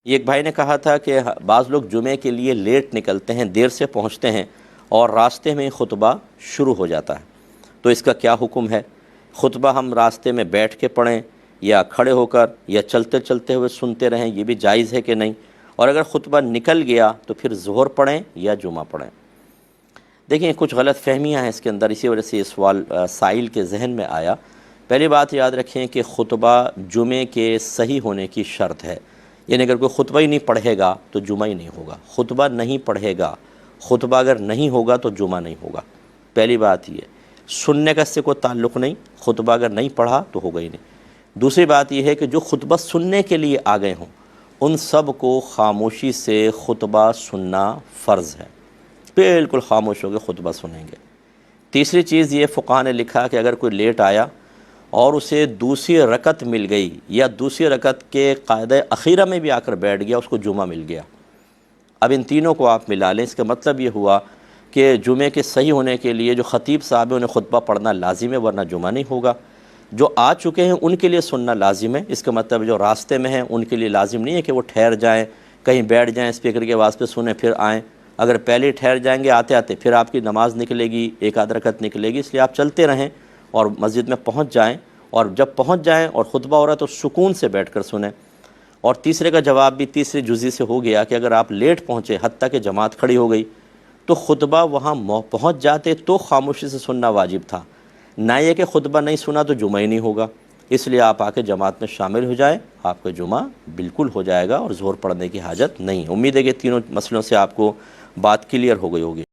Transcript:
یہ ایک بھائی نے کہا تھا کہ بعض لوگ جمعے کے لیے لیٹ نکلتے ہیں، دیر سے پہنچتے ہیں اور راستے میں خطبہ شروع ہو جاتا ہے، تو اس کا کیا حکم ہے؟ خطبہ ہم راستے میں بیٹھ کے پڑھیں یا کھڑے ہو کر یا چلتے چلتے ہوئے سنتے رہیں، یہ بھی جائز ہے کہ نہیں؟ اور اگر خطبہ نکل گیا تو پھر ظہر پڑھیں یا جمعہ پڑھیں؟ دیکھیں، کچھ غلط فہمیاں ہیں اس کے اندر، اسی وجہ سے یہ سوال سائل کے ذہن میں آیا۔ پہلی بات یاد رکھیں کہ خطبہ جمعے کے صحیح ہونے کی شرط ہے، یعنی اگر کوئی خطبہ ہی نہیں پڑھے گا تو جمعہ ہی نہیں ہوگا۔ خطبہ نہیں پڑھے گا، خطبہ اگر نہیں ہوگا تو جمعہ نہیں ہوگا۔ پہلی بات یہ، سننے کا اس سے کوئی تعلق نہیں، خطبہ اگر نہیں پڑھا تو ہوگا ہی نہیں۔ دوسری بات یہ ہے کہ جو خطبہ سننے کے لیے آ گئے ہوں ان سب کو خاموشی سے خطبہ سننا فرض ہے، بالکل خاموش ہو کے خطبہ سنیں گے۔ تیسری چیز یہ، فقہاء نے لکھا کہ اگر کوئی لیٹ آیا اور اسے دوسری رکعت مل گئی یا دوسری رکعت کے قاعدہ اخیرہ میں بھی آ کر بیٹھ گیا، اس کو جمعہ مل گیا۔ اب ان تینوں کو آپ ملا لیں، اس کا مطلب یہ ہوا کہ جمعے کے صحیح ہونے کے لیے جو خطیب صاحب ہیں انہیں خطبہ پڑھنا لازم ہے، ورنہ جمعہ نہیں ہوگا۔ جو آ چکے ہیں ان کے لیے سننا لازم ہے، اس کا مطلب جو راستے میں ہیں ان کے لیے لازم نہیں ہے کہ وہ ٹھہر جائیں، کہیں بیٹھ جائیں، اسپیکر کی آواز پہ سنیں پھر آئیں۔ اگر پہلے ہی ٹھہر جائیں گے آتے آتے پھر آپ کی نماز نکلے گی، ایک آدھ رکعت نکلے گی، اس لیے آپ چلتے رہیں اور مسجد میں پہنچ جائیں، اور جب پہنچ جائیں اور خطبہ ہو رہا ہے تو سکون سے بیٹھ کر سنیں۔ اور تیسرے کا جواب بھی تیسری جزئی سے ہو گیا کہ اگر آپ لیٹ پہنچے حتیٰ کہ جماعت کھڑی ہو گئی تو خطبہ وہاں پہنچ جاتے تو خاموشی سے سننا واجب تھا، نہ یہ کہ خطبہ نہیں سنا تو جمعہ ہی نہیں ہوگا۔ اس لیے آپ آ کے جماعت میں شامل ہو جائیں، آپ کا جمعہ بالکل ہو جائے گا اور ظہر پڑھنے کی حاجت نہیں۔ امید ہے کہ تینوں مسئلوں سے آپ کو بات کلیئر ہو گئی ہوگی۔